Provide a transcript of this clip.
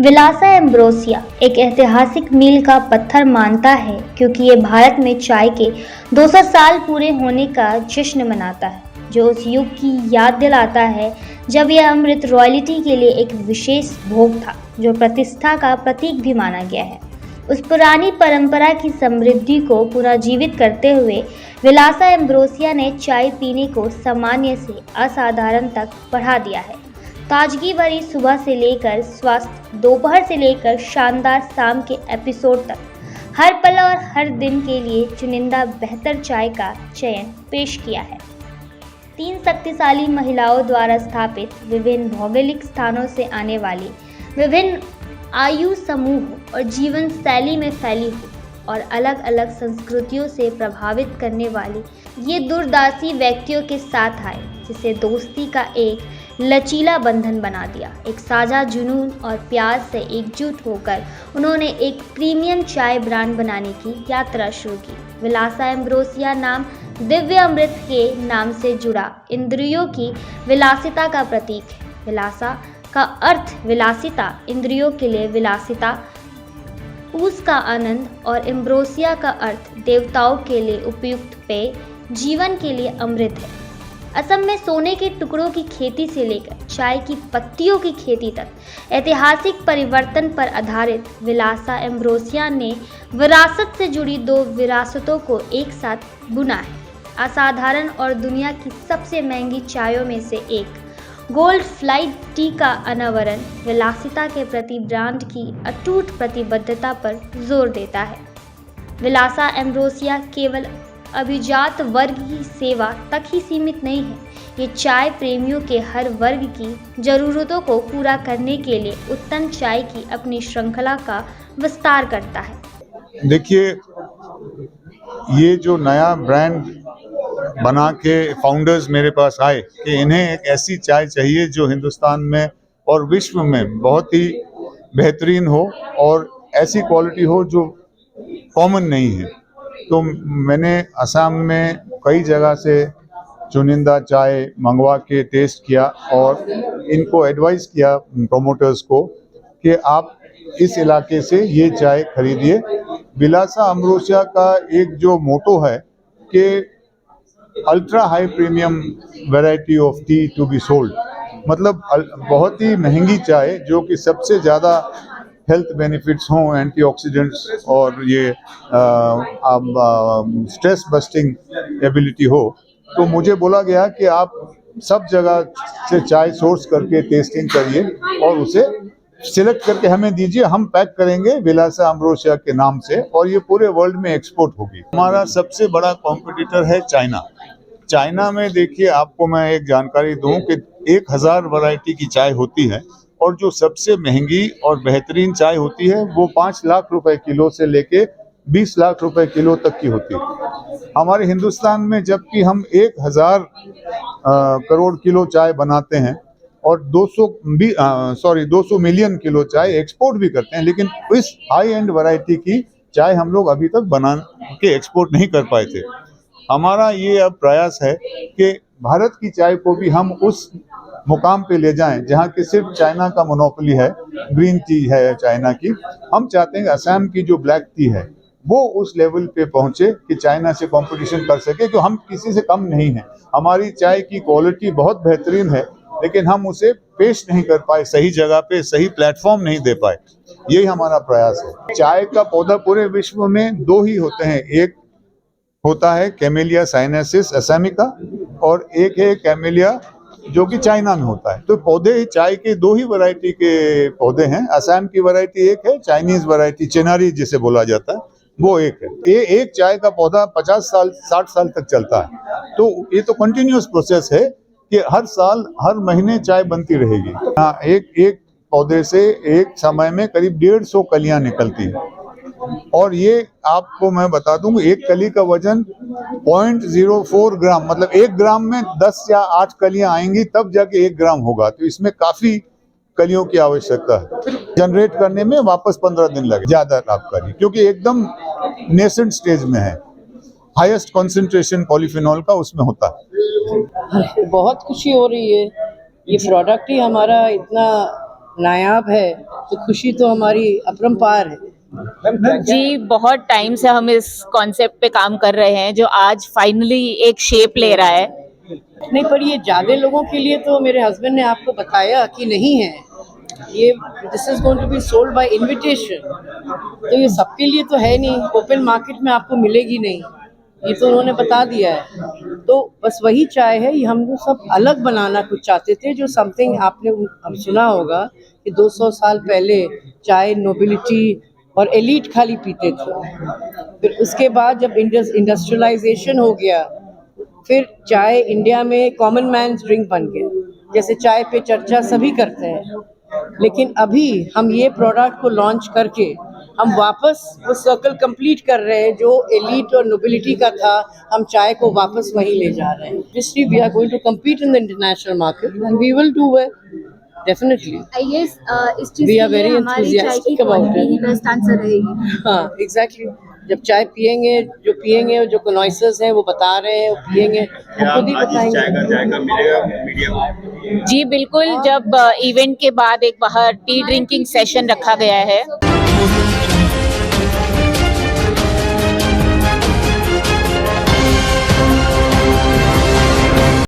विलासा ambrosia एक ऐतिहासिक मील का पत्थर मानता है क्योंकि ये भारत में चाय के 200 साल पूरे होने का जश्न मनाता है, जो उस युग की याद दिलाता है जब यह अमृत रॉयल्टी के लिए एक विशेष भोग था, जो प्रतिष्ठा का प्रतीक भी माना गया है। उस पुरानी परंपरा की समृद्धि को पुनर्जीवित करते हुए विलासा एम्ब्रोसिया ने चाय पीने को सामान्य से असाधारण तक बढ़ा दिया है। ताजगी भरी सुबह से लेकर स्वस्थ दोपहर से लेकर शानदार शाम के एपिसोड तक, हर पल और हर दिन के लिए चुनिंदा बेहतर चाय का चयन पेश किया है। 3 शक्तिशाली महिलाओं द्वारा स्थापित, विभिन्न भौगोलिक स्थानों से आने वाली, विभिन्न आयु समूह और जीवन शैली में फैली हुई और अलग अलग संस्कृतियों से प्रभावित करने वाली ये दूरदर्शी व्यक्तियों के साथ आए, जिसे दोस्ती का एक लचीला बंधन बना दिया। एक साझा जुनून और प्यार से एकजुट होकर उन्होंने एक प्रीमियम चाय ब्रांड बनाने की यात्रा शुरू की। विलासा एम्ब्रोसिया नाम दिव्य अमृत के नाम से जुड़ा इंद्रियों की विलासिता का प्रतीक है। विलासा का अर्थ विलासिता, इंद्रियों के लिए विलासिता, पूस का आनंद, और एम्ब्रोसिया का अर्थ देवताओं के लिए उपयुक्त पेय, जीवन के लिए अमृत है। असम में सोने के टुकड़ों की खेती से लेकर चाय की पत्तियों की खेती तक ऐतिहासिक परिवर्तन पर आधारित विलासा एम्ब्रोसिया ने विरासत से जुड़ी 2 विरासतों को एक साथ बुना है। असाधारण और दुनिया की सबसे महंगी चायों में से एक गोल्ड फ्लाइट टी का अनावरण विलासिता के प्रति ब्रांड की अटूट प्रतिबद्धता पर जोर देता है। विलासा एम्ब्रोसिया केवल अभिजात वर्ग की सेवा तक ही सीमित नहीं है, ये चाय प्रेमियों के हर वर्ग की ज़रूरतों को पूरा करने के लिए उत्तम चाय की अपनी श्रृंखला का विस्तार करता है। देखिए, ये जो नया ब्रांड बना के फाउंडर्स मेरे पास आए कि इन्हें एक ऐसी चाय चाहिए जो हिंदुस्तान में और विश्व में बहुत ही बेहतरीन हो और ऐसी क्वालिटी हो जो कॉमन नहीं है। तो मैंने असम में कई जगह से चुनिंदा चाय मंगवा के टेस्ट किया और इनको एडवाइस किया प्रोमोटर्स को कि आप इस इलाके से ये चाय खरीदिए। विलासा एम्ब्रोसिया का एक जो मोटो है कि ultra high premium variety of tea to be sold, मतलब बहुत ही महंगी चाय जो कि सबसे ज़्यादा हेल्थ बेनिफिट्स हों, एंटीऑक्सीडेंट्स और ये स्ट्रेस बस्टिंग एबिलिटी हो। तो मुझे बोला गया कि आप सब जगह से चाय सोर्स करके टेस्टिंग करिए और उसे सिलेक्ट करके हमें दीजिए, हम पैक करेंगे विलासा एम्ब्रोसिया के नाम से और ये पूरे वर्ल्ड में एक्सपोर्ट होगी। हमारा सबसे बड़ा कॉम्पिटिटर है चाइना। चाइना में देखिए, आपको मैं एक जानकारी दूं कि 1000 वैरायटी की चाय होती है और जो सबसे महंगी और बेहतरीन चाय होती है वो 5 लाख रुपए किलो से लेके 20 लाख रुपए किलो तक की होती है। हमारे हिंदुस्तान में जबकि हम 1000 करोड़ किलो चाय बनाते हैं और 200 मिलियन किलो चाय एक्सपोर्ट भी करते हैं, लेकिन इस हाई एंड वैरायटी की चाय हम लोग अभी तक बना के एक्सपोर्ट नहीं कर पाए थे। हमारा ये अब प्रयास है कि भारत की चाय को भी हम उस मुकाम पे ले जाएं जहाँ की सिर्फ चाइना का मोनोपोली है, ग्रीन टी है चाइना की। हम चाहते हैं असम की जो ब्लैक टी है वो उस लेवल पे पहुंचे कि चाइना से कंपटीशन कर सके, क्योंकि हम किसी से कम नहीं हैं। हमारी चाय की क्वालिटी बहुत बेहतरीन है, लेकिन हम उसे पेश नहीं कर पाए, सही जगह पे सही प्लेटफॉर्म नहीं दे पाए। यही हमारा प्रयास है। चाय का पौधा पूरे विश्व में 2 ही होते हैं, एक होता है कैमेलिया साइनेंसिस असामिका और एक है कैमेलिया जो कि चाइना में होता है। तो पौधे चाय के 2 ही वैरायटी के पौधे हैं। असम की वैरायटी एक है, चाइनीज वैरायटी चिनारी जिसे बोला जाता है वो एक है। ये एक चाय का पौधा 50 साल 60 साल तक चलता है। तो ये तो कंटिन्यूअस प्रोसेस है कि हर साल हर महीने चाय बनती रहेगी। एक पौधे से एक समय में करीब 150 कलियां निकलती हैं और ये आपको मैं बता दूं, एक कली का वजन 0.04 ग्राम, मतलब 1 ग्राम में 10 या 8 कलियां आएंगी तब जाके 1 ग्राम होगा। तो इसमें काफी कलियों की आवश्यकता है। जनरेट करने में वापस 15 दिन लगे, ज्यादा लाभकारी, क्योंकि एकदम नेसेंट स्टेज में है। हाईएस्ट कंसंट्रेशन पॉलीफिनॉल का उसमें होता है। बहुत खुशी हो रही है, ये प्रोडक्ट ही हमारा इतना नायाब है तो खुशी तो हमारी अपरंपार है। जी, बहुत टाइम से हम इस कॉन्सेप्ट पे काम कर रहे हैं जो आज फाइनली एक शेप ले रहा है। नहीं, पर ये ज़्यादा लोगों के लिए तो मेरे हस्बैंड ने आपको बताया कि नहीं है, ये this is going to be sold by invitation, तो ये सबके लिए तो है नहीं, ओपन मार्केट में आपको मिलेगी नहीं, ये तो उन्होंने बता दिया है। तो बस वही चाय है, ये हम लोग सब अलग बनाना कुछ चाहते थे, जो समथिंग आपने अब सुना होगा कि 200 साल पहले चाय नोबिलिटी और एलीट खाली पीते थे। फिर उसके बाद जब इंडस्ट्रियलाइजेशन हो गया, फिर चाय इंडिया में कॉमन मैन ड्रिंक बन गया। जैसे चाय पे चर्चा सभी करते हैं, लेकिन अभी हम ये प्रोडक्ट को लॉन्च करके हम वापस वो सर्कल कंप्लीट कर रहे हैं जो एलीट और नोबिलिटी का था, हम चाय को वापस वहीं ले जा रहे हैं। Obviously we are going to compete in the international market and we will do well, definitely. इस चीज We के are लिए very हमारी चाय की enthusiastic about quality it. He best answer रहेगी। हाँ, एग्जैक्टली। जब चाय पियेंगे जो कॉन्सर्स हैं वो बता रहे हैं, वो पियेंगे, हम खुद ही बताएंगे। चाय का जायका मिलेगा मीडियम। जी बिल्कुल, जब इवेंट के बाद एक बाहर टी ड्रिंकिंग सेशन रखा गया है।